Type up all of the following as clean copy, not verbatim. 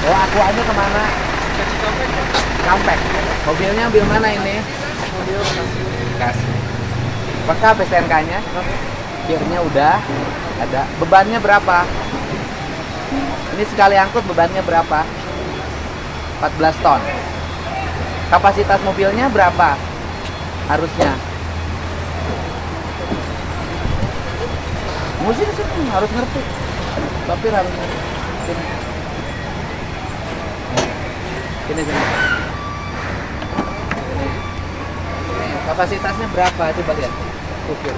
Oh, akuanya kemana? Cikampek. Mobilnya mobil mana ini? Mobil Kasih. Lengkap STNK-nya? Kir-nya udah ada. Bebannya berapa? Ini sekali angkut bebannya berapa? 14 ton. Kapasitas mobilnya berapa? Harusnya. Musik sih harus ngerti. Sopir harus ngerti. Sini. Kapasitasnya berapa? Coba lihat. Ukur.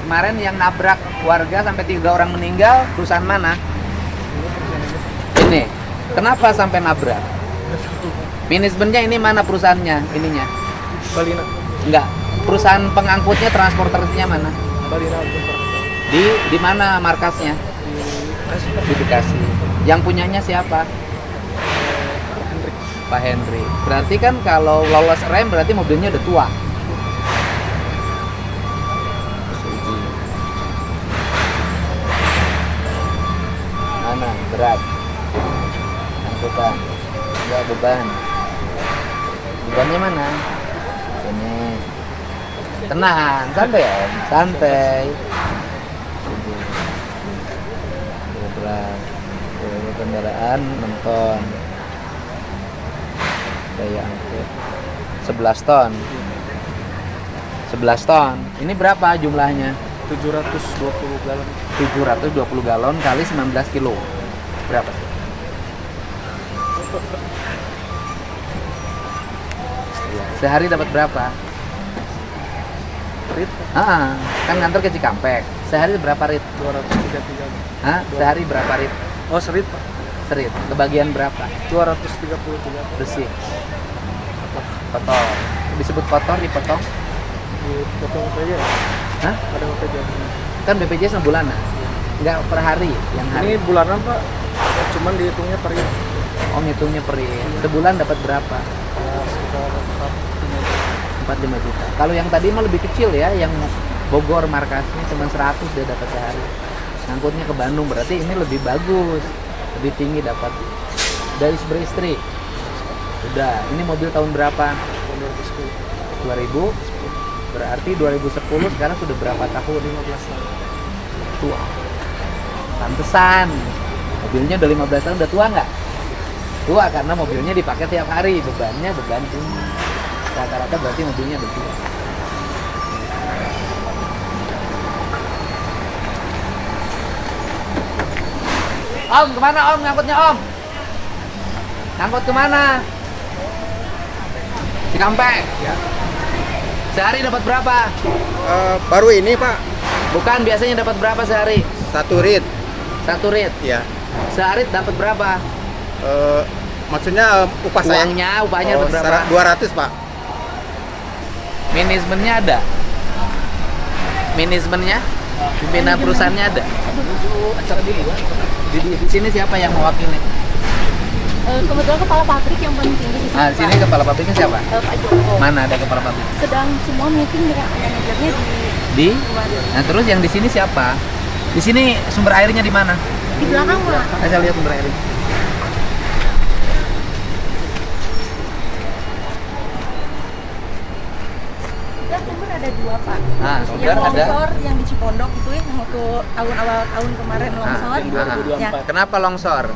Kemarin yang nabrak warga sampai 3 orang meninggal, perusahaan mana? Ini. Kenapa sampai nabrak? Manajemennya ini mana perusahaannya? Ininya? Balina. Enggak. Perusahaan pengangkutnya, transportasinya mana? Balina. Di mana markasnya? Di Bekasi. Yang punyanya siapa? Pak Henry. Berarti kan kalau lolos rem berarti mobilnya udah tua. Mana? Berat. Angkutan. Enggak beban. Bebannya mana? Ini. Tenang, santai Om, santai. Berat. Kendaraan 6 ton. Daya angkut 11 ton. 11 ton. Ini berapa jumlahnya? 720 galon. 720 galon kali 19 kilo. Berapa? Sehari dapat berapa? Rit Kan ngantor ke Cikampek. Sehari berapa rit? 233. Sehari berapa rit? Oh, serit, Pak. Serit. Kebagian berapa? 233. Bersih. Kotor. Disebut kotor dipotong? Dipotong saja. Hah? Ada OPJ. Kan BPJS sebulanan. Enggak per hari yang hari. Ini bulanan, Pak. Cuman dihitungnya per rit. Oh, ngitungnya per rit. Sebulan dapat berapa? Sekitar 4-5 juta. Kalau yang tadi mah lebih kecil ya, yang Bogor markasnya cuma 100 dia dapat sehari. Ngangkutnya ke Bandung berarti ini lebih bagus. Lebih tinggi dapat. Dari beristri. Udah, ini mobil tahun berapa? 2000. Berarti 2010 sekarang sudah berapa tahun? 15 tahun. Tua. Pantesan. Mobilnya udah 15 tahun, udah tua nggak? Tua karena mobilnya dipakai tiap hari, bebannya beban tinggi. Rata-rata berarti mobilnya udah tua. Om, kemana Om ngangkutnya Om? Ngangkut kemana? Cikampek. Ya. Sehari dapat berapa? Baru ini Pak, Bukan, biasanya dapat berapa sehari? 1 rit. 1 rit. Ya. Sehari dapat berapa? Maksudnya upah saya. Upahnya dapat berapa? 200 Pak. Manajemennya ada? Manajemennya? Pimpinan perusahaannya ada? Di sini siapa yang mewakili? Kebetulan kepala pabrik yang paling tinggi di sini. Sini Pak. kepala pabriknya siapa? Pak Joko. Mana ada kepala pabrik? Sedang semua meeting dengan manajernya Di? luar. Nah terus yang di sini siapa? Di sini sumber airnya di mana? Di belakang, Pak. Saya lihat sumber airnya. Ya, sumber ada 2, Pak. Sumber Yang ada. longsor yang di Cipondok itu ya, yang waktu awal tahun kemarin longsor. Ya, Kenapa longsor?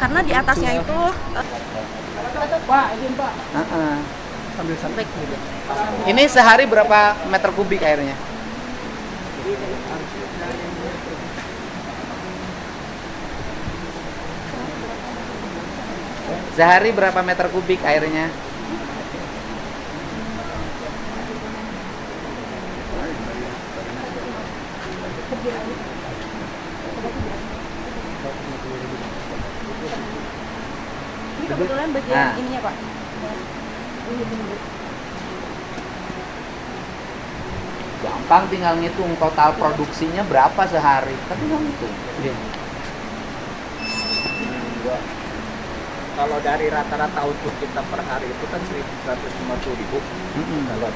karena di atasnya itu Pak, izin Pak. Sambil santai. Ini sehari berapa meter kubik airnya? Sehari berapa meter kubik airnya? ini kebetulan bagian Nah. ininya, Pak. Gampang, tinggal ngitung total produksinya berapa sehari. Tapi nggak ngitung. Kalau dari rata-rata output kita per hari itu kan 1.150.000 galon.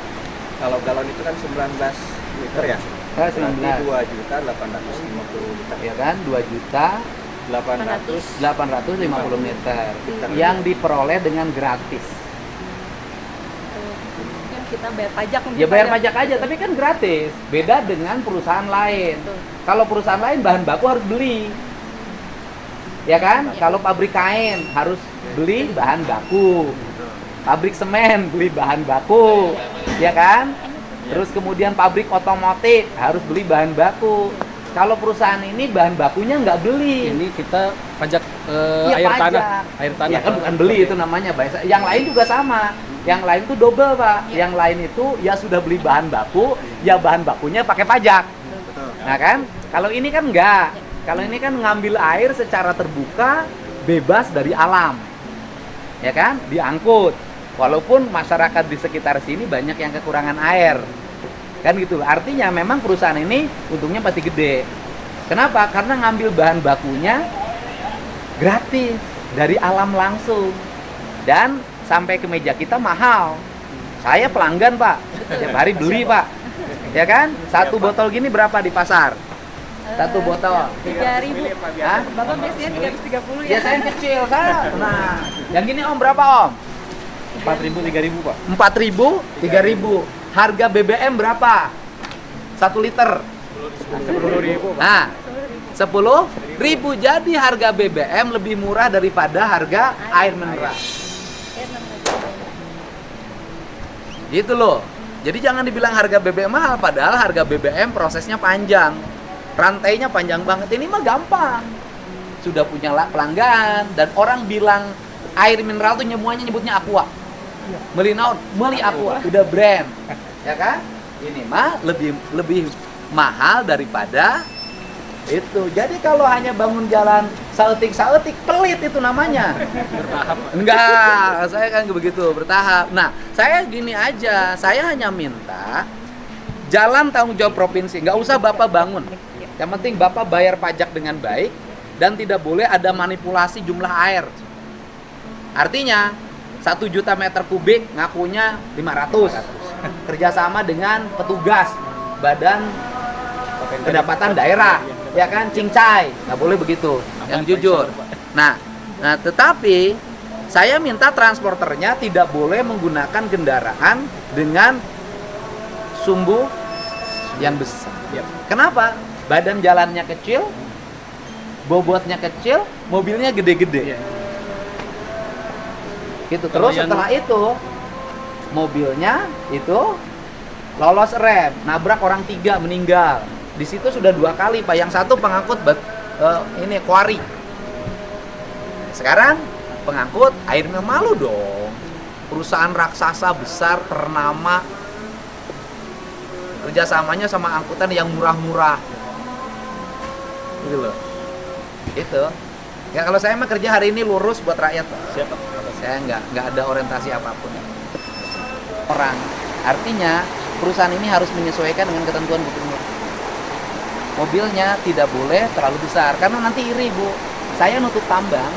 Kalau galon itu kan 19 liter ya. Berarti 2.850.000 liter. ya kan, 2 juta 850 meter yang diperoleh dengan gratis. Mungkin kita bayar pajak mungkin, Ya bayar Pak, pajak aja, tapi kan gratis. Beda dengan perusahaan lain. Betul. Kalau perusahaan lain bahan baku harus beli. Ya kan? Ya. Kalau pabrik kain harus beli bahan baku. Pabrik semen beli bahan baku. Ya kan? Terus kemudian pabrik otomotif harus beli bahan baku. Kalau perusahaan ini bahan bakunya nggak beli. Ini kita pajak Iya, air pajak. tanah. Air tanah. Ya kan bukan beli itu namanya. Yang lain juga sama. Yang lain tuh double, Pak. Yang lain itu ya sudah beli bahan baku, ya bahan bakunya pakai pajak. Nah kan? Kalau ini kan enggak. Kalau ini kan ngambil air secara terbuka, bebas dari alam. Ya kan? Diangkut. Walaupun masyarakat di sekitar sini banyak yang kekurangan air. Kan gitu. Artinya memang perusahaan ini untungnya pasti gede. Kenapa? Karena ngambil bahan bakunya gratis dari alam langsung. Dan sampai ke meja kita mahal. Saya pelanggan, Pak. Tiap hari beli, Pak. Ya kan? Satu botol gini berapa di pasar? Satu botol. 3.000. Hah? Bapak biasanya 330 Ya ya. saya yang kecil, saya. Nah, yang gini Om berapa, Om? 4.000, 3.000, Pak. 4.000, 3.000. Harga BBM berapa? 1 liter. 10.000, Pak. Nah, 10.000. Jadi harga BBM lebih murah daripada harga air mineral. Gitu loh. Jadi jangan dibilang harga BBM mahal, padahal harga BBM prosesnya panjang. Rantainya panjang banget. Ini mah gampang. Sudah punya pelanggan dan orang bilang air mineral tuh semuanya nyebutnya Aqua. Meli naon? Meli Aqua, udah brand. Ya kan? Ini mah lebih mahal daripada itu. Jadi kalau hanya bangun jalan saeutik pelit itu namanya. Bertahap, Pak. Enggak, saya kan begitu, bertahap. Nah, saya gini aja, saya hanya minta jalan tanggung jawab provinsi, nggak usah Bapak bangun. Yang penting Bapak bayar pajak dengan baik dan tidak boleh ada manipulasi jumlah air. Artinya 1 juta meter kubik ngakunya 500. Kerjasama dengan petugas Badan Pendapatan Daerah, ya kan, cincai, nggak boleh begitu, yang jujur. Nah, tetapi saya minta transporternya tidak boleh menggunakan kendaraan dengan sumbu yang besar. Kenapa? Badan jalannya kecil, bobotnya kecil, mobilnya gede-gede. Gitu. Terus setelah itu mobilnya itu lolos rem, nabrak orang 3 meninggal. Di situ sudah 2 kali, Pak. Yang satu pengangkut ini kuari. Sekarang pengangkut airnya malu dong. Perusahaan raksasa besar ternama, kerjasamanya sama angkutan yang murah-murah. Gitu loh. Itu. Ya kalau saya mah kerja hari ini lurus buat rakyat, Pak. Siapa? Saya nggak ada orientasi apapun. Orang. Artinya perusahaan ini harus menyesuaikan dengan ketentuan gubernur. Mobilnya tidak boleh terlalu besar karena nanti iri, Bu. Saya nutup tambang,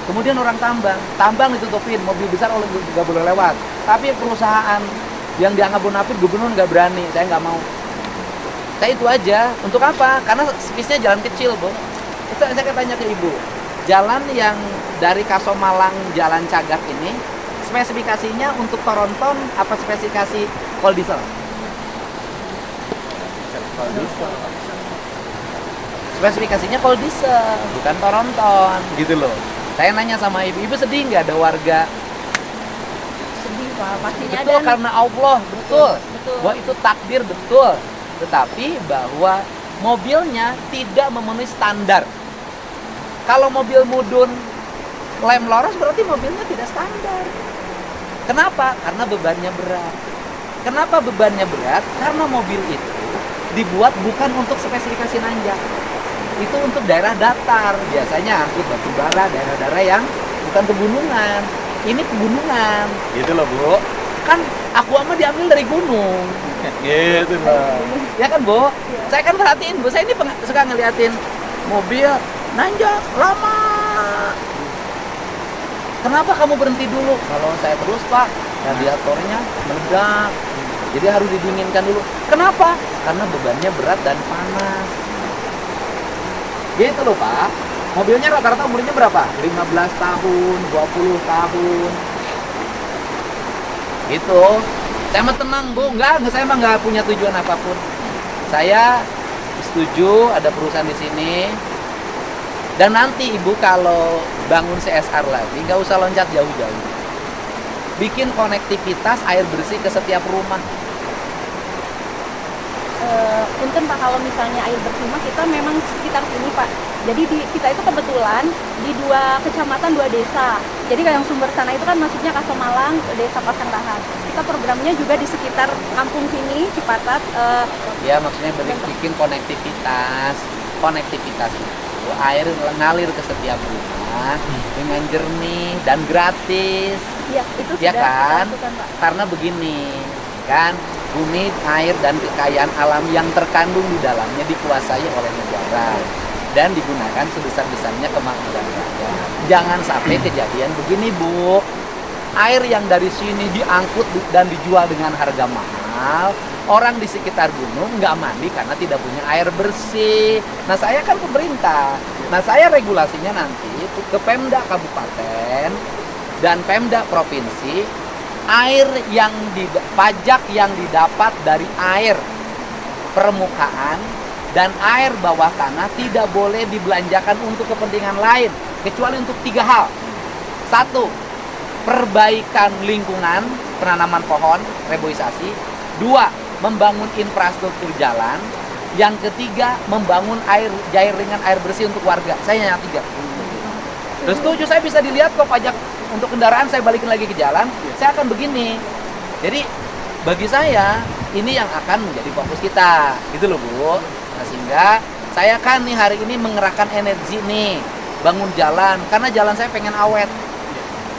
kemudian orang tambang ditutupin, mobil besar nggak boleh lewat. Tapi perusahaan yang dianggap bonafit gubernur nggak berani, saya nggak mau. Saya itu aja. Untuk apa? Karena space-nya jalan kecil, Bu. Itu saya tanya ke Ibu. Jalan yang dari Kasomalang Jalan Cagak ini spesifikasinya untuk Toronton apa spesifikasi kol diesel? Spesifikasinya kol diesel, bukan Toronton, gitu loh. Saya nanya sama ibu sedih nggak ada warga? Sedih, Pak. Pastinya Betul, dan karena Allah, betul. Betul. Bahwa itu takdir, betul. Tetapi bahwa mobilnya tidak memenuhi standar. Kalau mobil mudun lem loros berarti mobilnya tidak standar. Kenapa? Karena bebannya berat. Kenapa bebannya berat? Karena mobil itu dibuat bukan untuk spesifikasi nanjak. Itu untuk daerah datar. Biasanya angkut batu bara, daerah-daerah yang bukan pegunungan. Ini pegunungan. Gitu loh, Bu. Kan aku mah diambil dari gunung. Gitu loh. Ya kan, Bu? Saya kan perhatiin, Bu. Saya ini suka ngeliatin mobil nanjak lama. Kenapa kamu berhenti dulu? Kalau saya terus, Pak, radiatornya meledak. Jadi harus didinginkan dulu. Kenapa? Karena bebannya berat dan panas. Gitu loh, Pak. Mobilnya rata-rata umurnya berapa? 15 tahun, 20 tahun. Gitu. Saya mah tenang, Bu. Enggak, saya mah nggak punya tujuan apapun. Saya setuju ada perusahaan di sini. Dan nanti Ibu kalau bangun CSR lagi, nggak usah loncat jauh-jauh. Bikin konektivitas air bersih ke setiap rumah. Punten Pak, kalau misalnya air bersih mah kita memang sekitar sini Pak. Jadi kita itu kebetulan di 2 kecamatan 2 desa. Jadi kalau yang sumber sana itu kan maksudnya Kasemalang, desa Pasanglahan. Kita programnya juga di sekitar kampung sini, Cipatat. Ya maksudnya bikin konektivitas itu air ngalir ke setiap rumah dengan jernih dan gratis. Iya, itu Ya sudah kan? dilakukan, Pak. Karena begini kan, bumi, air dan kekayaan alam yang terkandung di dalamnya dikuasai oleh negara dan digunakan sebesar-besarnya kemakmuran rakyat. Jangan sampai kejadian begini, Bu. Air yang dari sini diangkut dan dijual dengan harga mahal, orang di sekitar gunung nggak mandi karena tidak punya air bersih. Nah, saya kan pemerintah. Nah, saya regulasinya nanti itu ke Pemda Kabupaten dan Pemda Provinsi, air yang pajak yang didapat dari air permukaan dan air bawah tanah tidak boleh dibelanjakan untuk kepentingan lain kecuali untuk 3 hal. 1, perbaikan lingkungan, penanaman pohon, reboisasi. 2, membangun infrastruktur jalan. Yang ketiga, membangun jaringan air bersih untuk warga. Saya yang 3. Terus setuju, saya bisa dilihat kok pajak untuk kendaraan saya balikin lagi ke jalan, saya akan begini. Jadi bagi saya ini yang akan menjadi fokus kita, gitu loh Bu. Nah, sehingga saya kan nih hari ini mengerahkan energi nih, bangun jalan, karena jalan saya pengen awet.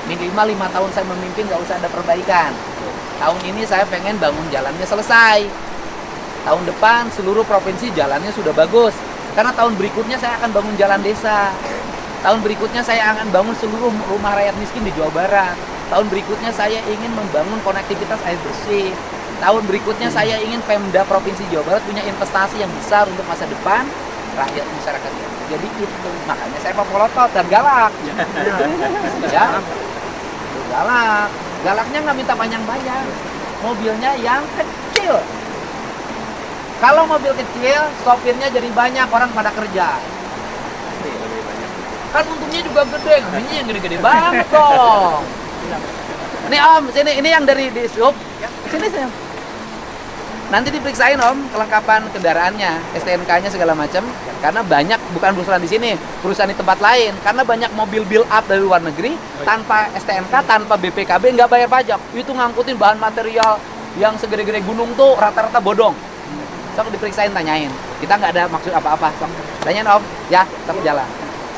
Minimal 5 tahun saya memimpin nggak usah ada perbaikan. Tahun ini saya pengen bangun jalannya selesai. Tahun depan seluruh provinsi jalannya sudah bagus. Karena tahun berikutnya saya akan bangun jalan desa. Tahun berikutnya saya akan bangun seluruh rumah rakyat miskin di Jawa Barat. Tahun berikutnya saya ingin membangun konektivitas air bersih. Tahun berikutnya saya ingin Pemda Provinsi Jawa Barat punya investasi yang besar untuk masa depan rakyat masyarakat. Jadi itu makanya saya popolotot dan galak. Ya, galak. Galaknya nggak minta panjang bayar. Mobilnya yang kecil. Kalau mobil kecil, sopirnya jadi banyak, orang pada kerja. Kan untungnya juga gede, ini yang gede-gede banget dong. Nih Om, sini, ini yang dari di sub. Sini. Nanti diperiksain Om kelengkapan kendaraannya, STNK-nya segala macam. Karena banyak, bukan perusahaan di sini, perusahaan di tempat lain. Karena banyak mobil build up dari luar negeri tanpa STNK, tanpa BPKB nggak bayar pajak. Itu ngangkutin bahan material yang segede-gede gunung tuh rata-rata bodong. Sok diperiksain, tanyain. Kita nggak ada maksud apa-apa. Sok tanyain Om, ya, tetap jalan.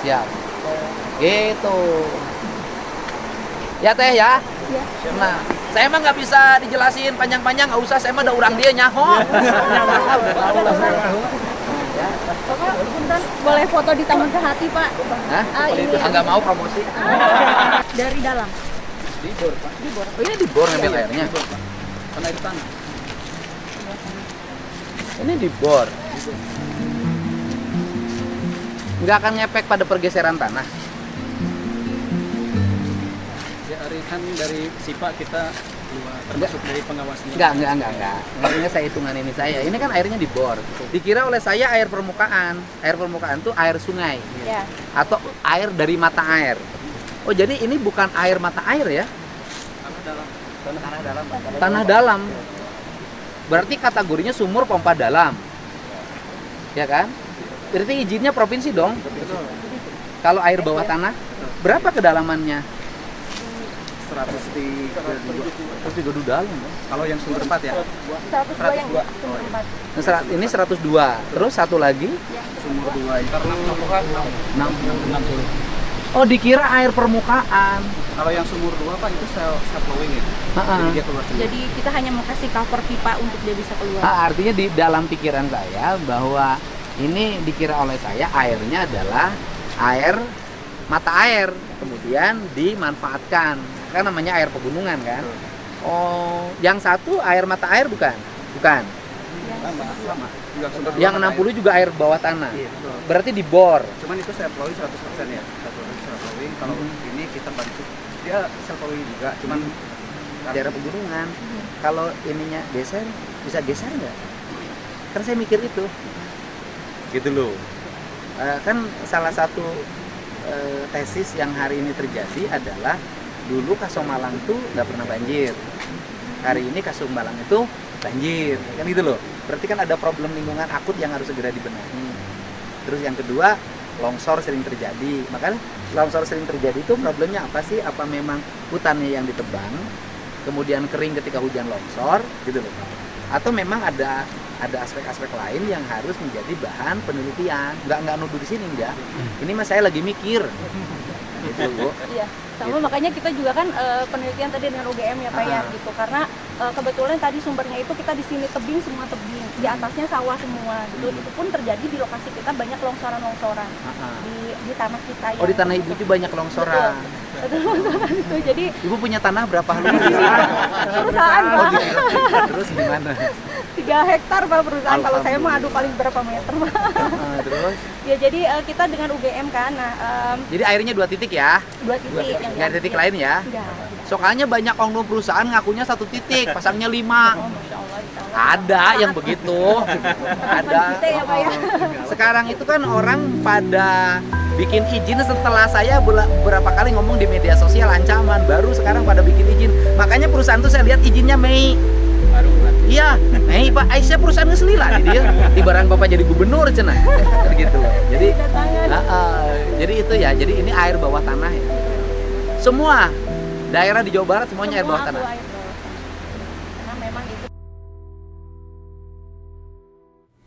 Siap. Gitu. Ya Teh ya. Iya. Nah, saya mah nggak bisa dijelasin panjang-panjang, nggak usah. Saya mah udah urang dia nyaho. Ya. Bapak, punten, boleh foto di Taman Sehati Pak? Hah? Ini. Nggak mau promosi. Dari dalam. Di bor, Pak. Oh, ini di bor ngambil airnya. Kan air tanah. Ini di bor. Nggak akan ngepek pada pergeseran tanah. Ya, hari kan dari SIPA kita termasuk dari pengawasnya. Enggak. Maksudnya saya hitungan ini saya. Ini kan airnya di bor. Dikira oleh saya air permukaan. Air permukaan itu air sungai. Ya. Atau air dari mata air. Oh, jadi ini bukan air mata air ya? Tanah dalam. Berarti kategorinya sumur pompa dalam. Ya kan? Berarti izinnya provinsi dong. Kalau air bawah tanah, berapa kedalamannya? 132 dalam. Kalau yang sumber 4 ya? 102 yang sumber 4. Nah, ini 102. Terus satu lagi? Sumur 2 itu 60. Oh, dikira air permukaan. Kalau yang sumur 2 Pak itu self flowing ya. Jadi dia keluar sendiri. Jadi kita hanya mau kasih cover pipa untuk dia bisa keluar. Artinya di dalam pikiran saya bahwa ini dikira oleh saya airnya adalah air mata air, kemudian dimanfaatkan. Kan namanya air pegunungan kan. Oh, yang satu air mata air bukan? Bukan. sama. Juga sumber Yang luapan 60 juga air bawah tanah. air. Iya, betul. Berarti dibor. Cuman itu self flowing 100% ya. Self flowing. Kalau ini kita bantu dia self flowing juga, cuman Daerah pegunungan. Kalau ininya geser, bisa geser nggak? Kan saya mikir itu. Gitu loh. Kan salah satu tesis yang hari ini terjadi adalah dulu Kasomalang tuh nggak pernah banjir. Hari ini Kasomalang itu banjir, kan gitu loh. Berarti kan ada problem lingkungan akut yang harus segera dibenahi. Terus yang kedua, longsor sering terjadi. Makanya longsor sering terjadi itu problemnya apa sih? Apa memang hutannya yang ditebang, kemudian kering ketika hujan longsor, gitu loh. Atau memang ada aspek-aspek lain yang harus menjadi bahan penelitian. Nggak nuduh di sini enggak. Ini mas saya lagi mikir. Gitu, Bu. Iya, sama Gitu. makanya kita juga kan penelitian tadi dengan UGM ya Pak ya gitu, karena kebetulan tadi sumbernya itu kita di sini tebing, semua tebing, di atasnya sawah semua gitu. Itu pun terjadi di lokasi kita banyak longsoran-longsoran di tanah kita ya. Oh, di tanah ibu itu banyak longsoran. Betul, longsoran itu. Jadi Ibu punya tanah berapa luas? perusahaan Oh, Pak, gitu. Terus gimana? 3 hektar Pak perusahaan. Kalau saya mah aduh paling berapa meter Pak. Terus? Ya jadi kita dengan UGM kan, nah Jadi airnya 2 titik ya? 2 titik yang Nggak ada titik lain ya? Enggak. Soalnya banyak oknum perusahaan ngakunya 1 titik, pasangnya 5. Oh, Masya Allah, insya Allah. Ada yang begitu. Ada. Kita ya Pak ya. Sekarang itu kan orang pada bikin izin setelah saya beberapa kali ngomong di media sosial ancaman, baru sekarang pada bikin izin. Makanya perusahaan tuh saya lihat izinnya Mei. baru berarti. Iya, Mei Pak, Aisyah perusahaan selila dia. Ibarat Bapak jadi gubernur cenah. Gitu loh. Jadi jadi itu ya, jadi ini air bawah tanah ya. Semua daerah di Jawa Barat semuanya air bawah tanah. Semua air